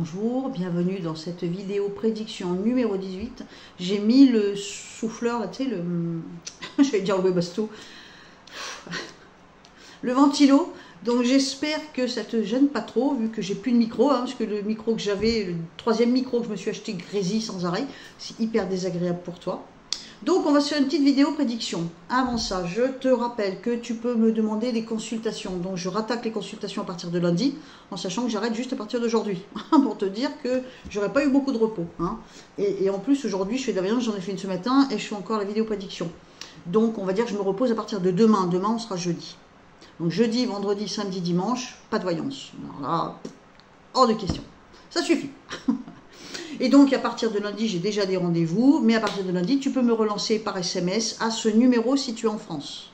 bonjour, bienvenue dans cette vidéo prédiction numéro 18. J'ai mis le souffleur, là, tu sais, le... j'allais dire le Webasto, le ventilo, donc j'espère que ça te gêne pas trop, vu que j'ai plus de micro, parce que le micro que j'avais, le troisième micro que je me suis acheté grésille sans arrêt, c'est hyper désagréable pour toi. Donc on va se faire une petite vidéo prédiction. Avant ça, je te rappelle que tu peux me demander des consultations. Donc je rattaque les consultations à partir de lundi, en sachant que j'arrête juste à partir d'aujourd'hui, pour te dire que j'aurais pas eu beaucoup de repos. Et en plus aujourd'hui je fais de la voyance, j'en ai fait une ce matin et je fais encore la vidéo prédiction. Donc on va dire que je me repose à partir de demain. Demain on sera jeudi. Donc jeudi, vendredi, samedi, dimanche, pas de voyance. Alors là, hors de question. Ça suffit. Et donc, à partir de lundi, j'ai déjà des rendez-vous. Mais à partir de lundi, tu peux me relancer par SMS à ce numéro si tu es en France.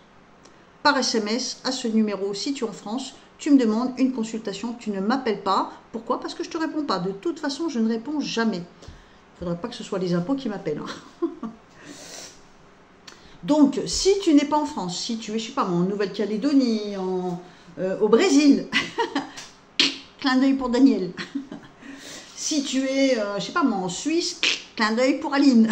Par SMS à ce numéro si tu es en France. Tu me demandes une consultation. Tu ne m'appelles pas. Pourquoi? Parce que je ne te réponds pas. De toute façon, je ne réponds jamais. Il ne faudrait pas que ce soit les impôts qui m'appellent. Donc, si tu n'es pas en France, si tu es, je sais pas, en Nouvelle-Calédonie, au Brésil, clin d'œil pour Daniel. Si tu es, je sais pas moi, en Suisse, clin d'œil pour Aline.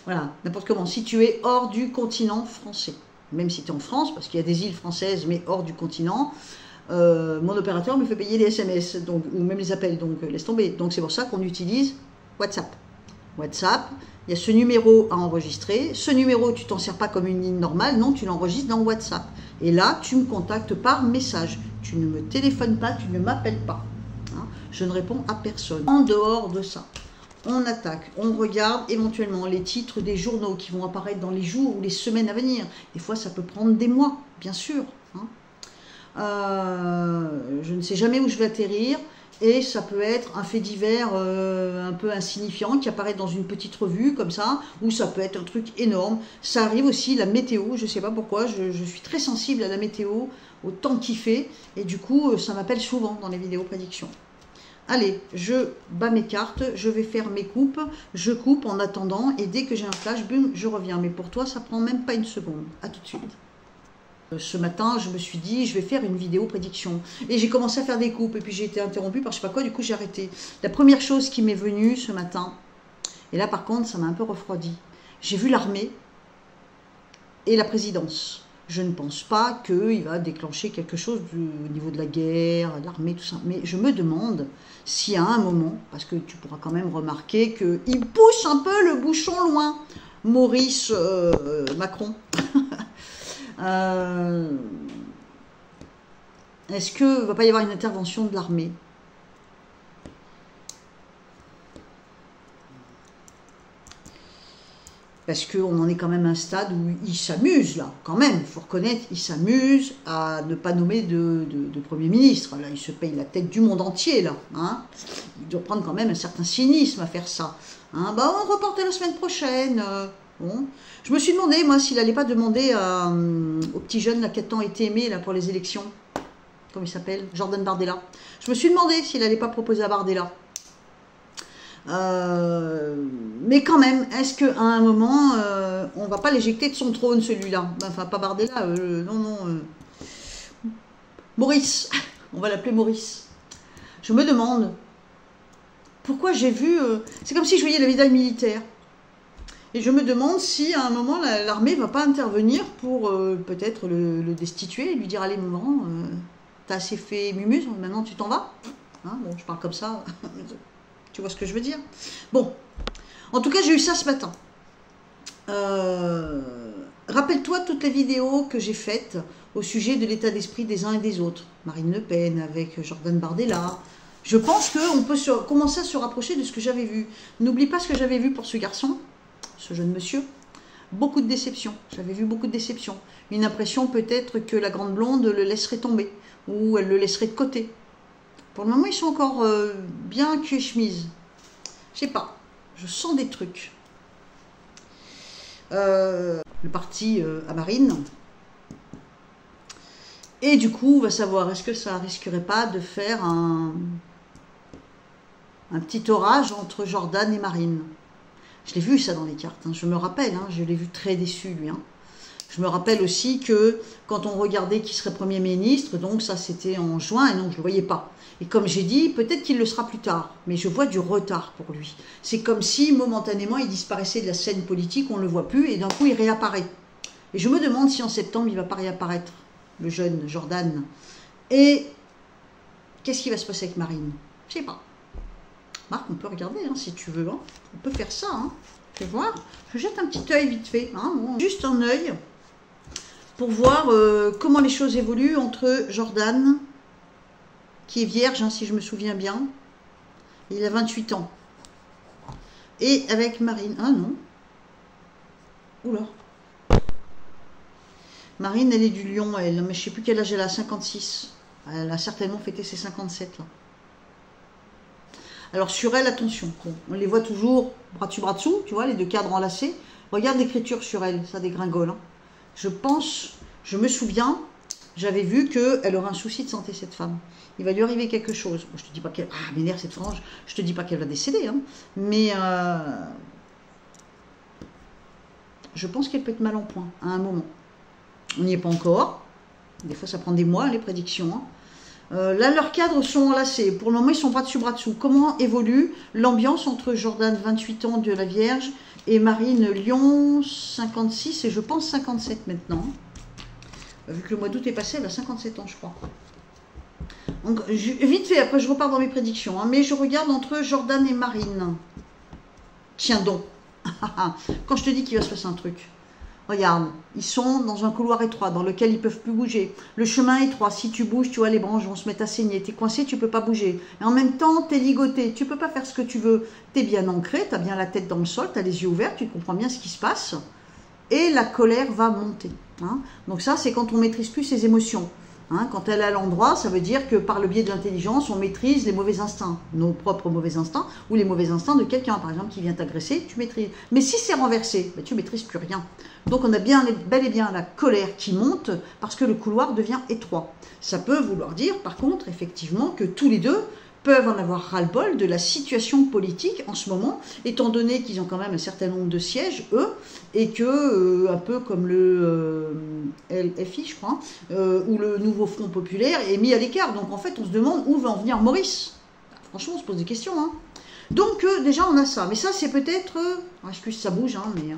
Voilà, n'importe comment. Si tu es hors du continent français, même si tu es en France, parce qu'il y a des îles françaises, mais hors du continent, mon opérateur me fait payer les SMS, donc, ou même les appels, donc laisse tomber. Donc c'est pour ça qu'on utilise WhatsApp. WhatsApp, il y a ce numéro à enregistrer. Ce numéro, tu t'en sers pas comme une ligne normale, non, tu l'enregistres dans WhatsApp. Et là, tu me contactes par message. Tu ne me téléphones pas, tu ne m'appelles pas. Je ne réponds à personne. En dehors de ça, on attaque, on regarde éventuellement les titres des journaux qui vont apparaître dans les jours ou les semaines à venir. Des fois, ça peut prendre des mois, bien sûr. Je ne sais jamais où je vais atterrir. Et ça peut être un fait divers un peu insignifiant qui apparaît dans une petite revue comme ça, ou ça peut être un truc énorme. Ça arrive aussi, la météo, je ne sais pas pourquoi, je suis très sensible à la météo, au temps qu'il fait, et du coup, ça m'appelle souvent dans les vidéos prédictions. Allez, je bats mes cartes, je vais faire mes coupes, je coupe en attendant, et dès que j'ai un flash, boum, je reviens. Mais pour toi, ça prend même pas une seconde. À tout de suite. Ce matin, je me suis dit, je vais faire une vidéo prédiction. Et j'ai commencé à faire des coupes, et puis j'ai été interrompue par je sais pas quoi, du coup j'ai arrêté. La première chose qui m'est venue ce matin, et là par contre, ça m'a un peu refroidi. J'ai vu l'armée et la présidence. Je ne pense pas qu'il va déclencher quelque chose au niveau de la guerre, l'armée, tout ça. Mais je me demande s'il y a un moment, parce que tu pourras quand même remarquer qu'il pousse un peu le bouchon loin, Maurice Macron. Est-ce qu'il ne va pas y avoir une intervention de l'armée? Parce qu'on en est quand même à un stade où il s'amuse, là, quand même, il faut reconnaître, il s'amuse à ne pas nommer de Premier ministre. Là, il se paye la tête du monde entier, là. Il doit prendre quand même un certain cynisme à faire ça. On reporte la semaine prochaine. Bon. Je me suis demandé, moi, s'il n'allait pas demander au petit jeune là, qui a tant été aimé là, pour les élections, comment il s'appelle, Jordan Bardella. Je me suis demandé s'il n'allait pas proposer à Bardella. Mais quand même, est-ce qu'à un moment, on va pas l'éjecter de son trône, celui-là? Enfin, pas Bardella, non. Maurice, on va l'appeler Maurice. Je me demande, pourquoi j'ai vu... c'est comme si je voyais la médaille militaire. Et je me demande si, à un moment, l'armée ne va pas intervenir pour peut-être le destituer et lui dire, allez, mon grand, t'as assez fait mumuse, maintenant tu t'en vas. Bon, je parle comme ça... Tu vois ce que je veux dire? Bon, en tout cas, j'ai eu ça ce matin. Rappelle-toi toutes les vidéos que j'ai faites au sujet de l'état d'esprit des uns et des autres. Marine Le Pen avec Jordan Bardella. Je pense qu'on peut commencer à se rapprocher de ce que j'avais vu. N'oublie pas ce que j'avais vu pour ce garçon, ce jeune monsieur. Beaucoup de déceptions. J'avais vu beaucoup de déceptions. Une impression peut-être que la grande blonde le laisserait tomber ou elle le laisserait de côté. Pour le moment, ils sont encore bien cul et chemise. Je sais pas. Je sens des trucs. Le parti à Marine. Et du coup, on va savoir, est-ce que ça risquerait pas de faire un petit orage entre Jordan et Marine? Je l'ai vu ça dans les cartes. Je me rappelle, je l'ai vu très déçu, lui. Je me rappelle aussi que quand on regardait qui serait Premier ministre, donc ça c'était en juin, et non, je ne le voyais pas. Et comme j'ai dit, peut-être qu'il le sera plus tard, mais je vois du retard pour lui. C'est comme si momentanément il disparaissait de la scène politique, on ne le voit plus, et d'un coup il réapparaît. Et je me demande si en septembre il ne va pas réapparaître, le jeune Jordan. Et qu'est-ce qui va se passer avec Marine? Je ne sais pas. Marc, on peut regarder hein, si tu veux. Hein. On peut faire ça. Hein. Tu vas voir. Je jette un petit œil vite fait. Hein, bon, juste un œil pour voir comment les choses évoluent entre Jordan, qui est vierge, hein, si je me souviens bien. Il a 28 ans. Et avec Marine. Ah non. Oula. Marine, elle est du Lion, elle. Mais je ne sais plus quel âge elle a, 56. Elle a certainement fêté ses 57 là. Alors sur elle, attention, bon, on les voit toujours bras dessus, tu vois, les deux cadres enlacés. Regarde l'écriture sur elle, ça dégringole. Hein. Je pense, je me souviens, j'avais vu qu'elle aurait un souci de santé, cette femme. Il va lui arriver quelque chose. Bon, je te dis pas qu'elle... Ah, m'énerve cette frange. Je te dis pas qu'elle va décéder, hein. Mais je pense qu'elle peut être mal en point à un moment. On n'y est pas encore. Des fois, ça prend des mois, les prédictions, hein. Là, leurs cadres sont enlacés. Pour le moment, ils sont bras dessus, bras dessous. Comment évolue l'ambiance entre Jordan, 28 ans de la Vierge, et Marine Lion, 56, et je pense 57 maintenant. Vu que le mois d'août est passé, elle a 57 ans, je crois. Donc, vite fait, après je repars dans mes prédictions. Hein, mais je regarde entre Jordan et Marine. Tiens donc. Quand je te dis qu'il va se passer un truc. Regarde, ils sont dans un couloir étroit dans lequel ils ne peuvent plus bouger. Le chemin est étroit, si tu bouges, tu vois, les branches vont se mettre à saigner. Tu es coincé, tu ne peux pas bouger. Et en même temps, tu es ligoté, tu ne peux pas faire ce que tu veux. Tu es bien ancré, tu as bien la tête dans le sol, tu as les yeux ouverts, tu comprends bien ce qui se passe. Et la colère va monter. Hein. Donc ça, c'est quand on ne maîtrise plus ses émotions. Hein, quand elle est à l'endroit, ça veut dire que par le biais de l'intelligence, on maîtrise les mauvais instincts, nos propres mauvais instincts, ou les mauvais instincts de quelqu'un, par exemple, qui vient t'agresser, tu maîtrises. Mais si c'est renversé, ben, tu ne maîtrises plus rien. Donc on a bien, bel et bien la colère qui monte, parce que le couloir devient étroit. Ça peut vouloir dire, par contre, effectivement, que tous les deux peuvent en avoir ras-le-bol de la situation politique en ce moment, étant donné qu'ils ont quand même un certain nombre de sièges, eux, et que, un peu comme le LFI, je crois, ou le nouveau Front Populaire, est mis à l'écart. Donc en fait, on se demande où va en venir Maurice. Franchement, on se pose des questions. Hein. Donc déjà, on a ça. Mais ça, c'est peut-être... excuse, ça bouge, hein, mais...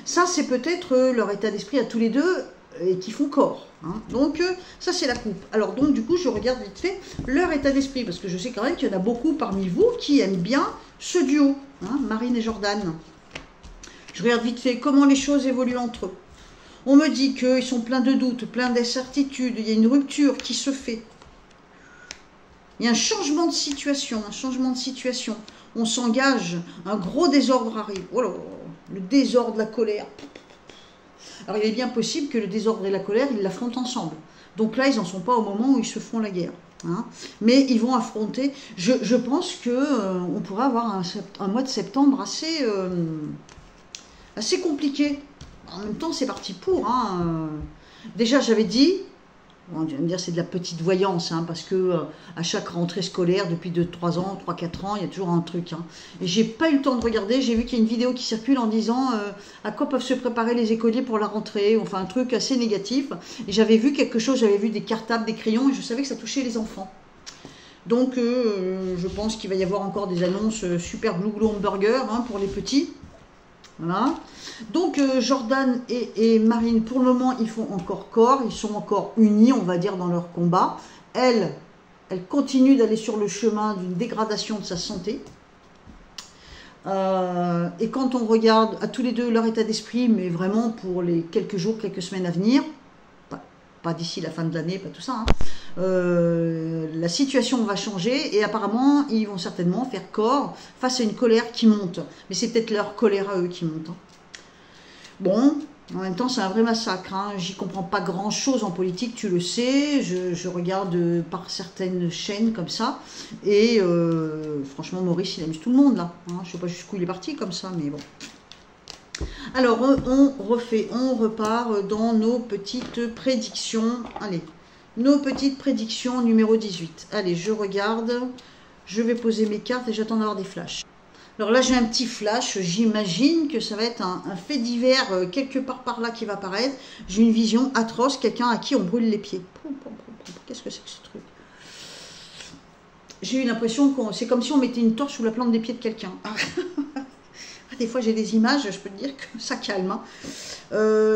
ça, c'est peut-être leur état d'esprit à tous les deux, et qui font corps. Hein. Donc, ça, c'est la coupe. Alors, donc, du coup, je regarde vite fait leur état d'esprit, parce que je sais quand même qu'il y en a beaucoup parmi vous qui aiment bien ce duo, hein, Marine et Jordan. Je regarde vite fait comment les choses évoluent entre eux. On me dit qu'ils sont pleins de doutes, pleins d'incertitudes, il y a une rupture qui se fait. Il y a un changement de situation, On s'engage, un gros désordre arrive. Oh là là, le désordre, la colère. Alors, il est bien possible que le désordre et la colère, ils l'affrontent ensemble. Donc là, ils n'en sont pas au moment où ils se font la guerre. Hein. Mais ils vont affronter... Je pense qu'on pourrait avoir un mois de septembre assez compliqué. En même temps, c'est parti pour. Hein. Déjà, j'avais dit... Bon, tu vas me dire c'est de la petite voyance, hein, parce que à chaque rentrée scolaire, depuis 2-3 ans, 3-4 ans, il y a toujours un truc. Hein. Et j'ai pas eu le temps de regarder, j'ai vu qu'il y a une vidéo qui circule en disant à quoi peuvent se préparer les écoliers pour la rentrée, enfin un truc assez négatif. Et j'avais vu quelque chose, j'avais vu des cartables, des crayons, et je savais que ça touchait les enfants. Donc je pense qu'il va y avoir encore des annonces super glou hamburger hein, pour les petits. Voilà. Donc Jordan et Marine, pour le moment, ils font encore corps, ils sont encore unis, on va dire, dans leur combat. Elle continue d'aller sur le chemin d'une dégradation de sa santé. Et quand on regarde à tous les deux leur état d'esprit, mais vraiment pour les quelques jours, quelques semaines à venir, pas d'ici la fin de l'année, pas tout ça, hein, la situation va changer et apparemment ils vont certainement faire corps face à une colère qui monte. Mais c'est peut-être leur colère à eux qui monte. Hein. Bon, en même temps c'est un vrai massacre. Hein. J'y comprends pas grand-chose en politique, tu le sais. Je regarde par certaines chaînes comme ça. Et franchement Maurice il amuse tout le monde là. Hein. Je sais pas jusqu'où il est parti comme ça, mais bon. Alors on repart dans nos petites prédictions. Allez. Nos petites prédictions numéro 18. Allez, je regarde. Je vais poser mes cartes et j'attends d'avoir des flashs. Alors là, j'ai un petit flash. J'imagine que ça va être un fait divers quelque part par là qui va apparaître. J'ai une vision atroce, quelqu'un à qui on brûle les pieds. Qu'est-ce que c'est que ce truc? J'ai eu l'impression que c'est comme si on mettait une torche sous la plante des pieds de quelqu'un. Des fois, j'ai des images, je peux te dire que ça calme. Hein.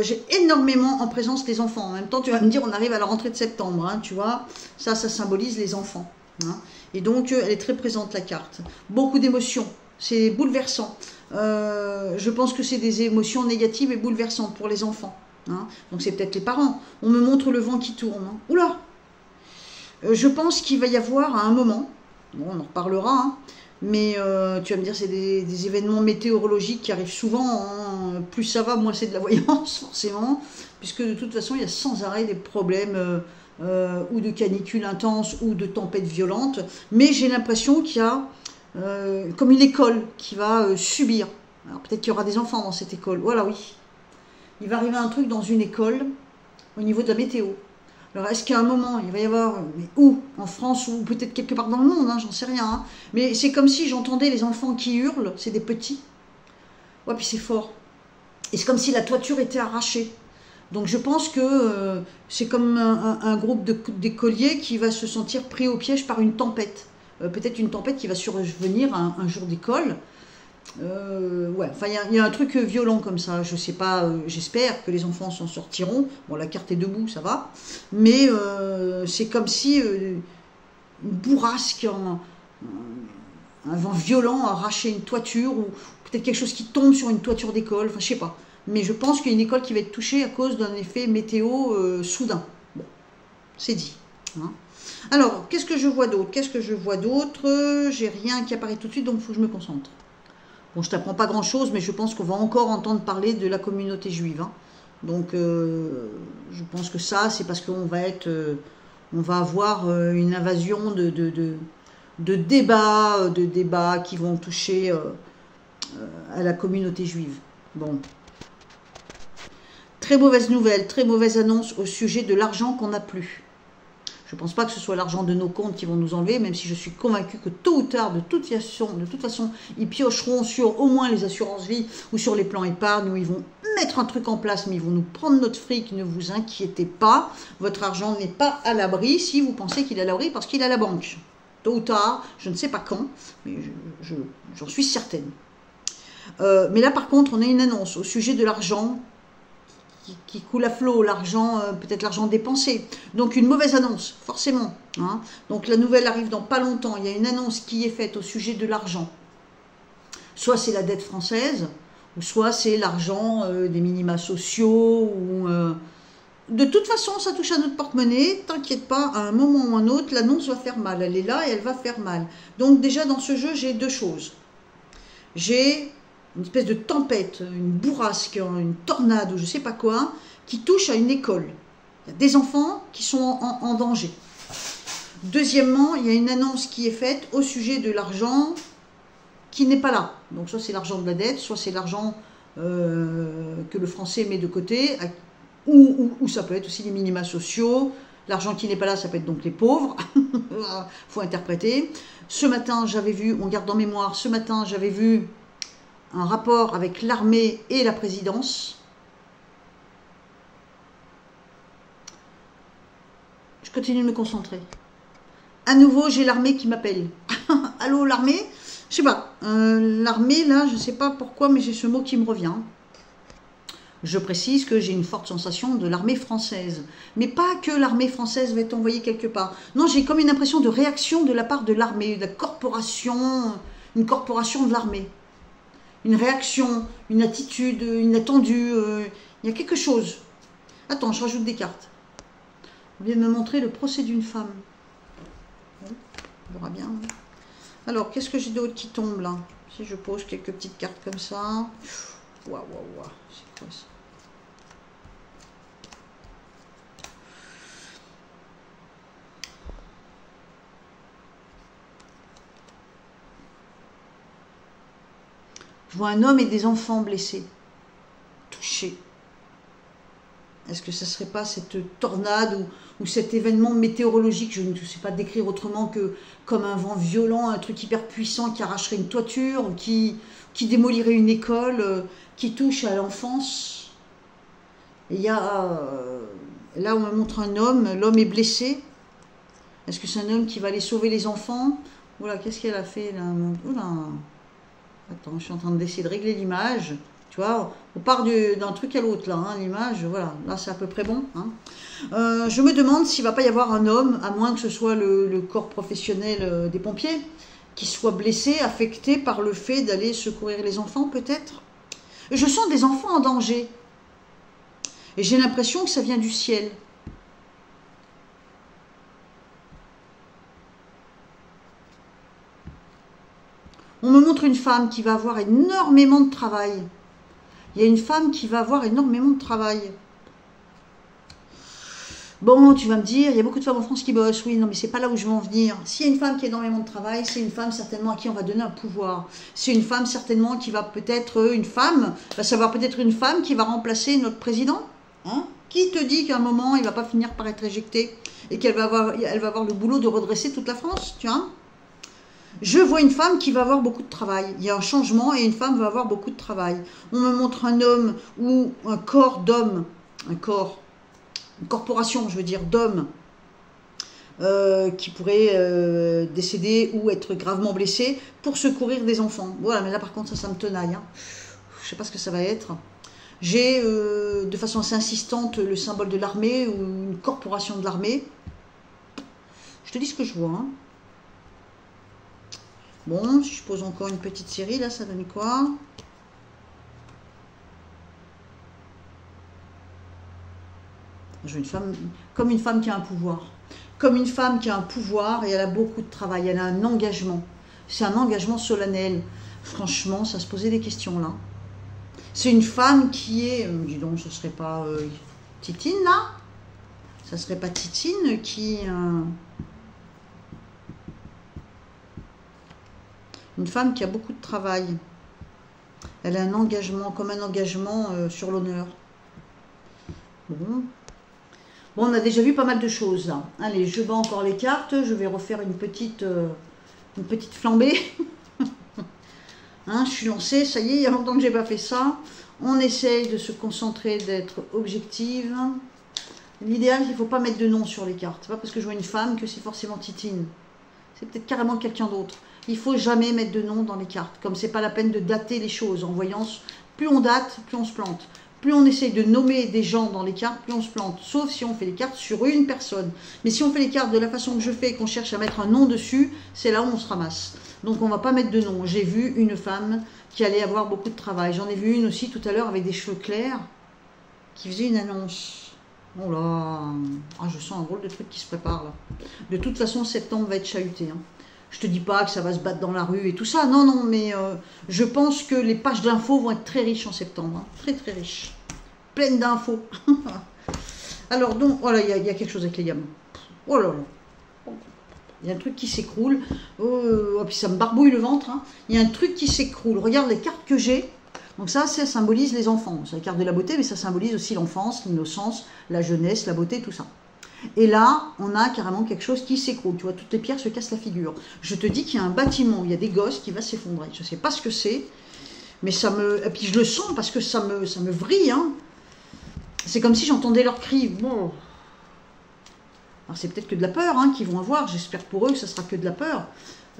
J'ai énormément en présence les enfants. En même temps, tu vas me dire, on arrive à la rentrée de septembre, hein, tu vois. Ça symbolise les enfants. Hein. Et donc, elle est très présente, la carte. Beaucoup d'émotions. C'est bouleversant. Je pense que c'est des émotions négatives et bouleversantes pour les enfants. Hein. Donc, c'est peut-être les parents. On me montre le vent qui tourne. Hein. Oula! Je pense qu'il va y avoir à un moment, bon, on en reparlera, hein, mais tu vas me dire, c'est des événements météorologiques qui arrivent souvent. Hein. Plus ça va, moins c'est de la voyance, forcément. Puisque de toute façon, il y a sans arrêt des problèmes ou de canicules intenses ou de tempêtes violentes. Mais j'ai l'impression qu'il y a comme une école qui va subir. Alors peut-être qu'il y aura des enfants dans cette école. Voilà, oui. Il va arriver un truc dans une école au niveau de la météo. Alors, est-ce qu'à un moment, il va y avoir, mais où? En France ou peut-être quelque part dans le monde, hein, j'en sais rien. Hein. Mais c'est comme si j'entendais les enfants qui hurlent, c'est des petits. Ouais, puis c'est fort. Et c'est comme si la toiture était arrachée. Donc je pense que c'est comme un groupe d'écoliers qui va se sentir pris au piège par une tempête. Peut-être une tempête qui va survenir un jour d'école. Ouais, enfin il y a un truc violent comme ça, je sais pas, j'espère que les enfants s'en sortiront. Bon, la carte est debout, ça va, mais c'est comme si une bourrasque, un vent violent arrachait une toiture, ou peut-être quelque chose qui tombe sur une toiture d'école, enfin je sais pas. Mais je pense qu'il y a une école qui va être touchée à cause d'un effet météo soudain. Bon, c'est dit. Hein. Alors, qu'est-ce que je vois d'autre? Qu'est-ce que je vois d'autre? J'ai rien qui apparaît tout de suite, donc il faut que je me concentre. Bon, je t'apprends pas grand-chose, mais je pense qu'on va encore entendre parler de la communauté juive. Hein. Donc, je pense que ça, c'est parce qu'on va être, on va avoir une invasion de débats qui vont toucher à la communauté juive. Bon. Très mauvaise nouvelle, très mauvaise annonce au sujet de l'argent qu'on n'a plus. Je ne pense pas que ce soit l'argent de nos comptes qui vont nous enlever, même si je suis convaincue que tôt ou tard, de toute façon, ils piocheront sur au moins les assurances vie ou sur les plans épargne, où ils vont mettre un truc en place, mais ils vont nous prendre notre fric, ne vous inquiétez pas, votre argent n'est pas à l'abri si vous pensez qu'il est à l'abri parce qu'il est à la banque. Tôt ou tard, je ne sais pas quand, mais j'en suis certaine. Mais là par contre, on a une annonce au sujet de l'argent qui coule à flot, l'argent, peut-être l'argent dépensé. Donc une mauvaise annonce, forcément. Hein. Donc la nouvelle arrive dans pas longtemps. Il y a une annonce qui est faite au sujet de l'argent. Soit c'est la dette française, ou soit c'est l'argent des minima sociaux. Ou, de toute façon, ça touche à notre porte-monnaie. T'inquiète pas, à un moment ou un autre, l'annonce va faire mal. Elle est là et elle va faire mal. Donc déjà dans ce jeu, j'ai deux choses. J'ai une espèce de tempête, une bourrasque, une tornade ou je sais pas quoi, qui touche à une école. Il y a des enfants qui sont en danger. Deuxièmement, il y a une annonce qui est faite au sujet de l'argent qui n'est pas là. Donc soit c'est l'argent de la dette, soit c'est l'argent que le français met de côté, ou ça peut être aussi les minima sociaux. L'argent qui n'est pas là, ça peut être donc les pauvres. Faut interpréter. Ce matin, j'avais vu, on garde en mémoire, ce matin, j'avais vu un rapport avec l'armée et la présidence. Je continue de me concentrer. À nouveau, j'ai l'armée qui m'appelle. Allô, l'armée? Je sais pas. L'armée, là, je sais pas pourquoi, mais j'ai ce mot qui me revient. Je précise que j'ai une forte sensation de l'armée française. Mais pas que l'armée française va être envoyée quelque part. Non, j'ai comme une impression de réaction de la part de l'armée, de la corporation, une corporation de l'armée. Une réaction, une attitude inattendue. Il y a quelque chose. Attends, je rajoute des cartes. On vient de me montrer le procès d'une femme. Bon, on verra bien. Alors, qu'est-ce que j'ai d'autre qui tombe là? Si je pose quelques petites cartes comme ça. Waouh, waouh, waouh. C'est quoi ça? Je vois un homme et des enfants blessés, touchés. Est-ce que ça serait pas cette tornade ou cet événement météorologique, je ne sais pas décrire autrement que comme un vent violent, un truc hyper puissant qui arracherait une toiture, ou qui démolirait une école, qui touche à l'enfance. Et il y a... là, on me montre un homme, l'homme est blessé. Est-ce que c'est un homme qui va aller sauver les enfants? Oula, qu'est-ce qu'elle a fait là? Oula. Attends, je suis en train d'essayer de régler l'image. Tu vois, on part d'un truc à l'autre là, hein, l'image, voilà, là c'est à peu près bon. Hein. Je me demande s'il ne va pas y avoir un homme, à moins que ce soit le corps professionnel des pompiers, qui soit blessé, affecté par le fait d'aller secourir les enfants peut-être. Je sens des enfants en danger. Et j'ai l'impression que ça vient du ciel. On me montre une femme qui va avoir énormément de travail. Il y a une femme qui va avoir énormément de travail. Bon, tu vas me dire, il y a beaucoup de femmes en France qui bossent. Oui, non, mais c'est pas là où je veux en venir. S'il y a une femme qui a énormément de travail, c'est une femme certainement à qui on va donner un pouvoir. C'est une femme certainement qui va peut-être, va savoir peut-être une femme qui va remplacer notre président. Hein? Qui te dit qu'à un moment, il ne va pas finir par être éjecté et qu'elle va avoir le boulot de redresser toute la France, tu vois? Je vois une femme qui va avoir beaucoup de travail. Il y a un changement et une femme va avoir beaucoup de travail. On me montre un homme ou un corps d'homme, une corporation, je veux dire, d'hommes qui pourrait décéder ou être gravement blessé pour secourir des enfants. Voilà, mais là par contre, ça me tenaille. Hein. Je ne sais pas ce que ça va être. J'ai de façon assez insistante le symbole de l'armée ou une corporation de l'armée. Je te dis ce que je vois. Hein. Bon, si je pose encore une petite série, là, ça donne quoi? Je veux une femme, comme une femme qui a un pouvoir. Comme une femme qui a un pouvoir et elle a beaucoup de travail, elle a un engagement. C'est un engagement solennel. Franchement, ça se posait des questions, là. C'est une femme qui est... dis donc, ce serait pas Titine, là? Ça serait pas Titine qui... Une femme qui a beaucoup de travail. Elle a un engagement, comme un engagement sur l'honneur. Bon. Bon, on a déjà vu pas mal de choses là. Allez, je bats encore les cartes. Je vais refaire une petite flambée. Hein, je suis lancée, ça y est, il y a longtemps que j'ai pas fait ça. On essaye de se concentrer, d'être objective. L'idéal, c'est qu'il ne faut pas mettre de nom sur les cartes. C'est pas parce que je vois une femme que c'est forcément Titine. C'est peut-être carrément quelqu'un d'autre. Il ne faut jamais mettre de nom dans les cartes. Comme c'est pas la peine de dater les choses. En voyance, plus on date, plus on se plante. Plus on essaye de nommer des gens dans les cartes, plus on se plante. Sauf si on fait les cartes sur une personne. Mais si on fait les cartes de la façon que je fais et qu'on cherche à mettre un nom dessus, c'est là où on se ramasse. Donc on ne va pas mettre de nom. J'ai vu une femme qui allait avoir beaucoup de travail. J'en ai vu une aussi tout à l'heure avec des cheveux clairs qui faisait une annonce. Oh là, ah, je sens un drôle de truc qui se prépare là. De toute façon, septembre va être chahuté. Hein. Je te dis pas que ça va se battre dans la rue et tout ça. Non, non, mais je pense que les pages d'infos vont être très riches en septembre. Hein. Très, très riches. Pleines d'infos. Alors, donc, voilà, il y a quelque chose avec les gamins. Oh là là. Il y a un truc qui s'écroule. Oh, puis ça me barbouille le ventre. Hein. Il y a un truc qui s'écroule. Regarde les cartes que j'ai. Donc ça symbolise les enfants. C'est la carte de la beauté, mais ça symbolise aussi l'enfance, l'innocence, la jeunesse, la beauté, tout ça. Et là, on a carrément quelque chose qui s'écroule. Tu vois, toutes les pierres se cassent la figure. Je te dis qu'il y a un bâtiment où il y a des gosses qui va s'effondrer. Je ne sais pas ce que c'est, mais ça me... Et puis je le sens parce que ça me vrille. Hein. C'est comme si j'entendais leurs cris. Bon. Alors c'est peut-être que de la peur hein, qu'ils vont avoir. J'espère pour eux que ça sera que de la peur.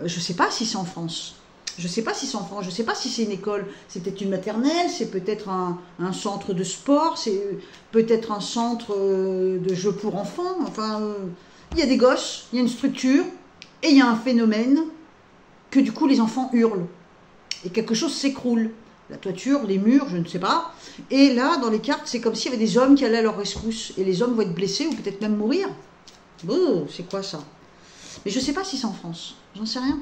Je ne sais pas si c'est en France. Je ne sais pas si c'est en France, je ne sais pas si c'est une école, c'est peut-être une maternelle, c'est peut-être un centre de sport, c'est peut-être un centre de jeux pour enfants. Enfin, il y a des gosses, il y a une structure, et il y a un phénomène que du coup les enfants hurlent. Et quelque chose s'écroule. La toiture, les murs, je ne sais pas. Et là, dans les cartes, c'est comme s'il y avait des hommes qui allaient à leur rescousse. Et les hommes vont être blessés ou peut-être même mourir. Oh, c'est quoi ça? Mais je ne sais pas si c'est en France, j'en sais rien.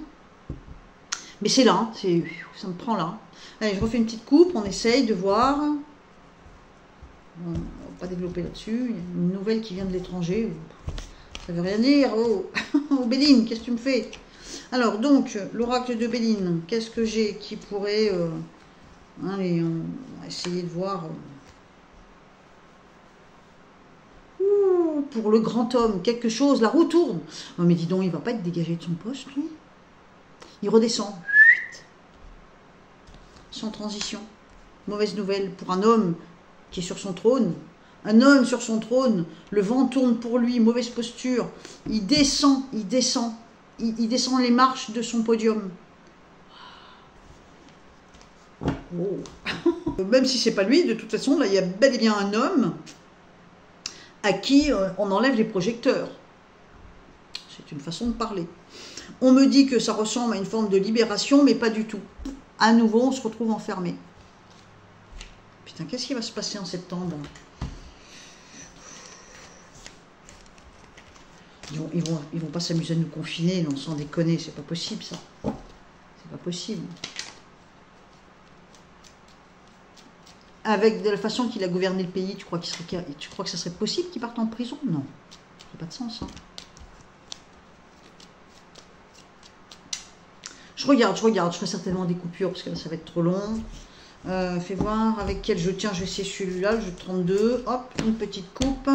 Mais c'est là, ça me prend là. Allez, je refais une petite coupe, on essaye de voir. Bon, on ne va pas développer là-dessus. Il y a une nouvelle qui vient de l'étranger. Ça veut rien dire. Oh, oh Béline, qu'est-ce que tu me fais? Alors, donc, l'oracle de Béline, qu'est-ce que j'ai qui pourrait... Allez, on va essayer de voir... pour le grand homme, quelque chose, la roue tourne. Oh, mais dis donc, il va pas être dégagé de son poste, lui. Il redescend. Sans transition. Mauvaise nouvelle pour un homme qui est sur son trône. Un homme sur son trône, le vent tourne pour lui, mauvaise posture. Il descend les marches de son podium. Oh. Même si c'est pas lui, de toute façon, là, il y a bel et bien un homme à qui on enlève les projecteurs. C'est une façon de parler. On me dit que ça ressemble à une forme de libération, mais pas du tout. À nouveau, on se retrouve enfermé. Putain, qu'est-ce qui va se passer en septembre? Ils vont pas s'amuser à nous confiner, non, sans déconner, c'est pas possible ça. C'est pas possible. Avec de la façon qu'il a gouverné le pays, tu crois que ça serait possible qu'il parte en prison? Non, ça n'a pas de sens. Hein. Je regarde, je ferai certainement des coupures parce que là ça va être trop long. Fais voir avec quel jeu. Tiens, je sais celui-là, le jeu 32. Hop, une petite coupe.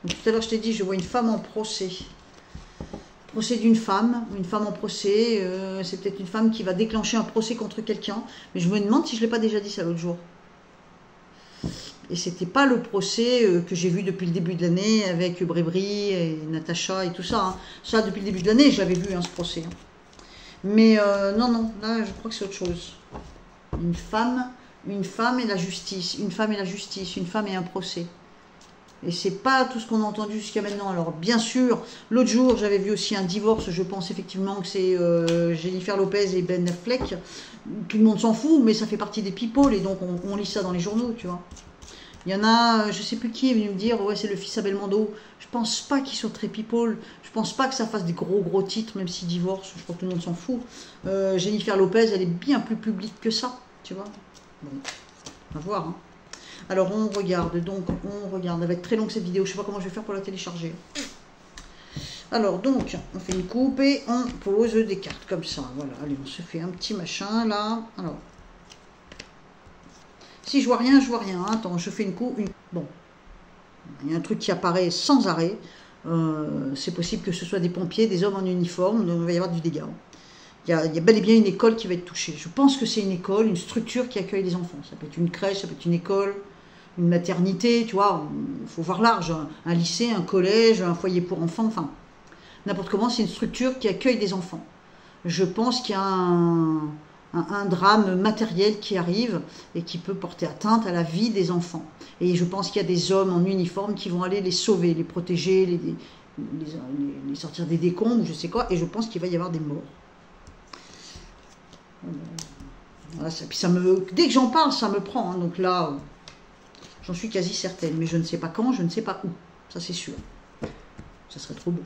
Donc, tout à l'heure, je t'ai dit, je vois une femme en procès. Procès d'une femme, une femme en procès. C'est peut-être une femme qui va déclencher un procès contre quelqu'un. Mais je me demande si je ne l'ai pas déjà dit ça l'autre jour. Et c'était pas le procès que j'ai vu depuis le début de l'année avec Brébry et Natacha et tout ça. Hein. Ça, depuis le début de l'année, j'avais vu hein, ce procès. Hein. Mais non, là, je crois que c'est autre chose. Une femme et la justice. Une femme et la justice. Une femme et un procès. Et c'est pas tout ce qu'on a entendu jusqu'à maintenant. Alors, bien sûr, l'autre jour, j'avais vu aussi un divorce. Je pense effectivement que c'est Jennifer Lopez et Ben Affleck. Tout le monde s'en fout, mais ça fait partie des people. Et donc, on lit ça dans les journaux, tu vois. Il y en a, je sais plus qui est venu me dire, ouais, c'est le fils à Belmondo. Je pense pas qu'ils soient très people. Je pense pas que ça fasse des gros titres, même s'ils divorcent. Je crois que tout le monde s'en fout. Jennifer Lopez, elle est bien plus publique que ça, tu vois. Bon, on va voir. Hein. Alors, on regarde. Donc, on regarde. Elle va être très longue cette vidéo. Je sais pas comment je vais faire pour la télécharger. Alors, donc, on fait une coupe et on pose des cartes comme ça. Voilà, allez, on se fait un petit machin, là. Alors. Si je vois rien, je vois rien. Attends, je fais une coupe. Bon, il y a un truc qui apparaît sans arrêt. C'est possible que ce soit des pompiers, des hommes en uniforme. Donc il va y avoir du dégât. Il y a bel et bien une école qui va être touchée. Je pense que c'est une école, une structure qui accueille les enfants. Ça peut être une crèche, ça peut être une école, une maternité, tu vois. Il faut voir large. Un lycée, un collège, un foyer pour enfants. Enfin, n'importe comment, c'est une structure qui accueille des enfants. Je pense qu'il y a un drame matériel qui arrive et qui peut porter atteinte à la vie des enfants. Et je pense qu'il y a des hommes en uniforme qui vont aller les sauver, les protéger, les sortir des décombres, je sais quoi, et je pense qu'il va y avoir des morts. Voilà, puis dès que j'en parle, ça me prend. Hein, donc là, j'en suis quasi certaine, mais je ne sais pas quand, je ne sais pas où. Ça, c'est sûr. Ça serait trop beau.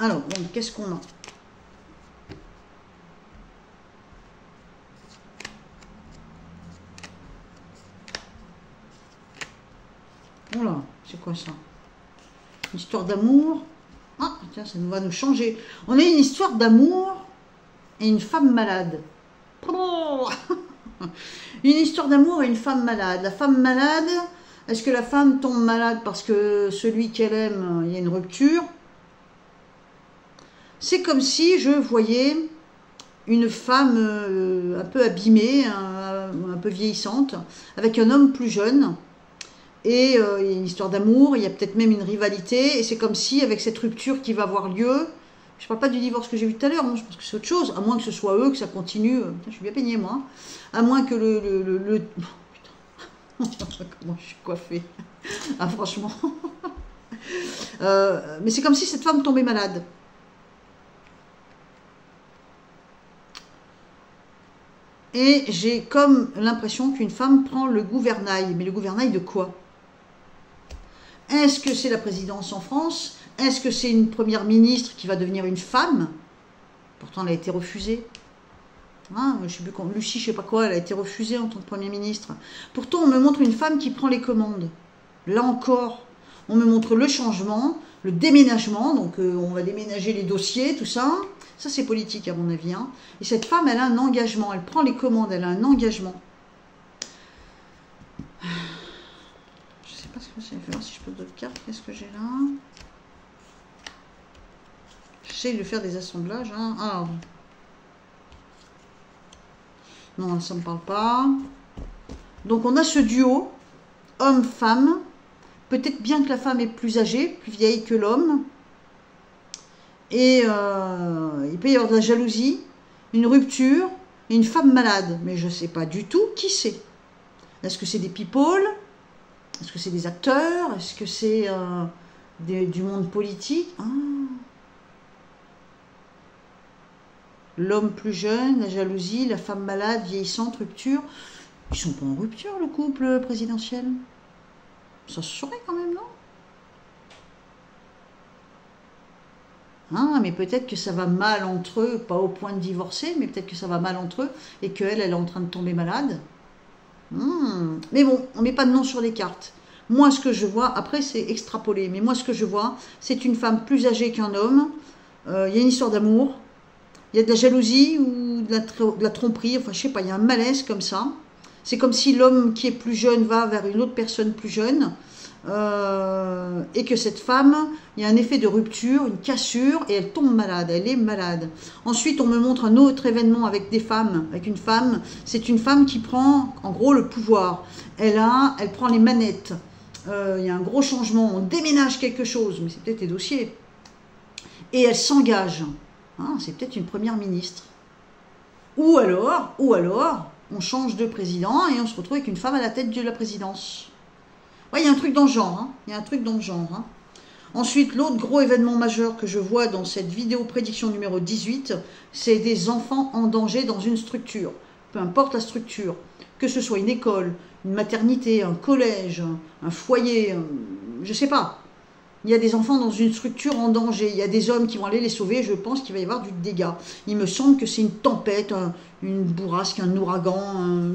Alors, donc, qu'est-ce qu'on a ? Voilà, c'est quoi ça? Une histoire d'amour. Ah, tiens, ça va nous changer. On a une histoire d'amour et une femme malade. Oh une histoire d'amour et une femme malade. La femme malade, est-ce que la femme tombe malade parce que celui qu'elle aime, il y a une rupture? C'est comme si je voyais une femme un peu abîmée, un peu vieillissante, avec un homme plus jeune. Et il y a une histoire d'amour, il y a peut-être même une rivalité, et c'est comme si, avec cette rupture qui va avoir lieu, je ne parle pas du divorce que j'ai vu tout à l'heure, non, je pense que c'est autre chose, à moins que ce soit eux, que ça continue, je suis bien peignée moi, à moins que oh, putain, comment je suis coiffée, ah franchement, mais c'est comme si cette femme tombait malade. Et j'ai comme l'impression qu'une femme prend le gouvernail, mais le gouvernail de quoi ? Est-ce que c'est la présidence en France? Est-ce que c'est une première ministre qui va devenir une femme? Pourtant, elle a été refusée. Hein, je sais plus quand, Lucie, je sais pas quoi, elle a été refusée en tant que première ministre. Pourtant, on me montre une femme qui prend les commandes. Là encore, on me montre le changement, le déménagement. Donc, on va déménager les dossiers, tout ça. Ça, c'est politique, à mon avis. Hein. Et cette femme, elle a un engagement. Elle prend les commandes, elle a un engagement. Je sais pas ce que c'est. Je vais voir si je J'essaye de faire des assemblages. Hein. Ah. Non, ça ne me parle pas. Donc on a ce duo, homme-femme. Peut-être bien que la femme est plus âgée, plus vieille que l'homme. Et il peut y avoir de la jalousie, une rupture, et une femme malade. Mais je ne sais pas du tout qui c'est. Est-ce que c'est des people? Est-ce que c'est des acteurs? Est-ce que c'est du monde politique? Ah. L'homme plus jeune, la jalousie, la femme malade, vieillissante, rupture. Ils sont pas en rupture, le couple présidentiel. Ça se saurait quand même, non? Ah, mais peut-être que ça va mal entre eux, pas au point de divorcer, mais peut-être que ça va mal entre eux et qu'elle, elle est en train de tomber malade. Mais bon, on met pas de nom sur les cartes. Moi, ce que je vois, après c'est extrapolé, mais moi ce que je vois, c'est une femme plus âgée qu'un homme. Il y a une histoire d'amour, il y a de la jalousie ou de la tromperie, enfin je sais pas, il y a un malaise comme ça. C'est comme si l'homme qui est plus jeune va vers une autre personne plus jeune. Et que cette femme, il y a un effet de rupture, une cassure, et elle tombe malade, elle est malade. Ensuite, on me montre un autre événement avec des femmes, avec une femme. C'est une femme qui prend, en gros, le pouvoir. Elle prend les manettes. Il y a un gros changement, on déménage quelque chose, mais c'est peut-être les dossiers. Et elle s'engage. Hein, c'est peut-être une première ministre. Ou alors, on change de président et on se retrouve avec une femme à la tête de la présidence. Ouais, il y a un truc dans le genre. Hein. Il y a un truc dans le genre. Hein. Ensuite, l'autre gros événement majeur que je vois dans cette vidéo prédiction numéro 18, c'est des enfants en danger dans une structure. Peu importe la structure. Que ce soit une école, une maternité, un collège, un foyer, je ne sais pas. Il y a des enfants dans une structure en danger. Il y a des hommes qui vont aller les sauver. Je pense qu'il va y avoir du dégât. Il me semble que c'est une tempête, une bourrasque, un ouragan,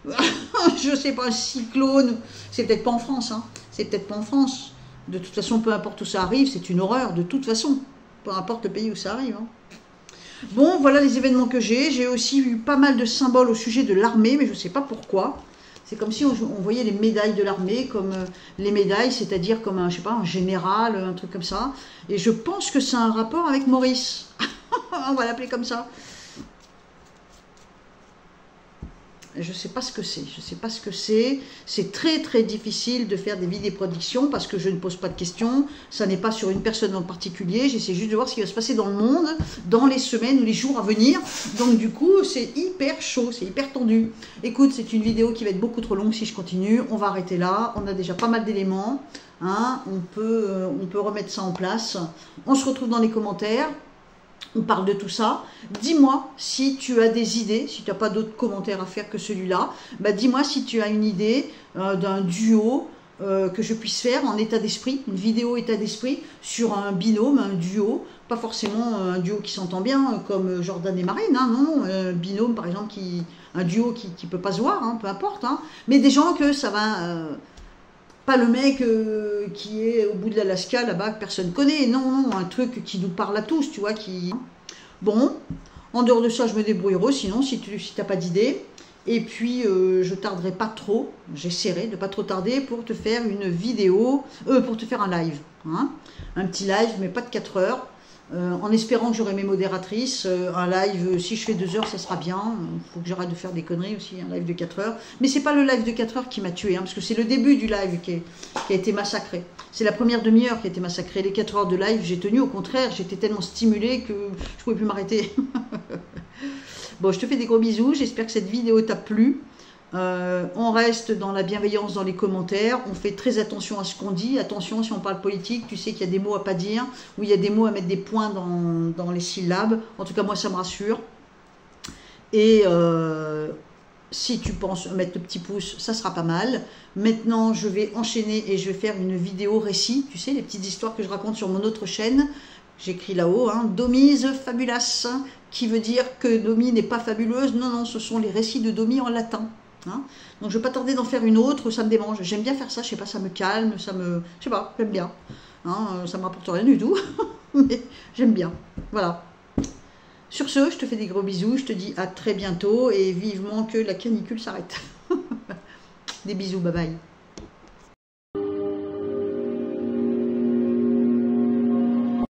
je sais pas, un cyclone. C'est peut-être pas en France. Hein. C'est peut-être pas en France. De toute façon, peu importe où ça arrive, c'est une horreur. De toute façon, peu importe le pays où ça arrive. Hein. Bon, voilà les événements que j'ai. J'ai aussi eu pas mal de symboles au sujet de l'armée, mais je ne sais pas pourquoi. C'est comme si on voyait les médailles de l'armée, comme les médailles, c'est-à-dire comme un, je sais pas, un général, un truc comme ça. Et je pense que c'est un rapport avec Maurice. On va l'appeler comme ça. Je ne sais pas ce que c'est. Je sais pas ce que c'est. C'est très très difficile de faire des vidéos prédictions parce que je ne pose pas de questions. Ça n'est pas sur une personne en particulier. J'essaie juste de voir ce qui va se passer dans le monde, dans les semaines ou les jours à venir. Donc du coup, c'est hyper chaud, c'est hyper tendu. Écoute, c'est une vidéo qui va être beaucoup trop longue si je continue. On va arrêter là. On a déjà pas mal d'éléments. Hein. On peut remettre ça en place. On se retrouve dans les commentaires. On parle de tout ça. Dis-moi si tu as des idées, si tu n'as pas d'autres commentaires à faire que celui-là. Bah, dis-moi si tu as une idée d'un duo que je puisse faire en état d'esprit, une vidéo état d'esprit sur un binôme, un duo. Pas forcément un duo qui s'entend bien comme Jordan et Marine. Hein, non, un binôme par exemple, un duo qui ne peut pas se voir, hein, peu importe. Hein, mais des gens que ça va... Pas le mec qui est au bout de l'Alaska, là-bas, que personne connaît. Non, non, un truc qui nous parle à tous, tu vois. Bon, en dehors de ça, je me débrouillerai, sinon, si tu n'as pas d'idée. Et puis, je tarderai pas trop, j'essaierai de pas trop tarder pour te faire une vidéo, pour te faire un live. Hein, un petit live, mais pas de 4 heures. En espérant que j'aurai mes modératrices, un live, si je fais 2 heures, ça sera bien. Il faut que j'arrête de faire des conneries aussi, un live de 4 heures. Mais c'est pas le live de 4 heures qui m'a tué, hein, parce que c'est le début du live qui a été massacré. C'est la première demi-heure qui a été massacrée. Les 4 heures de live, j'ai tenu, au contraire, j'étais tellement stimulée que je pouvais plus m'arrêter. Bon, je te fais des gros bisous, j'espère que cette vidéo t'a plu. On reste dans la bienveillance dans les commentaires, on fait très attention à ce qu'on dit, attention si on parle politique, tu sais qu'il y a des mots à pas dire, ou il y a des mots à mettre des points dans les syllabes, en tout cas moi ça me rassure. Et si tu penses mettre le petit pouce, ça sera pas mal. Maintenant je vais enchaîner et je vais faire une vidéo récit, tu sais les petites histoires que je raconte sur mon autre chaîne. J'écris là-haut, hein, Domise Fabulas, qui veut dire que Domi n'est pas fabuleuse. Non, non, ce sont les récits de Domi en latin. Hein. Donc je ne vais pas tarder d'en faire une autre, ça me démange. J'aime bien faire ça, je sais pas, ça me calme, ça me... Je sais pas, j'aime bien. Hein, ça ne me rapporte rien du tout, mais j'aime bien. Voilà. Sur ce, je te fais des gros bisous, je te dis à très bientôt et vivement que la canicule s'arrête. Des bisous, bye bye.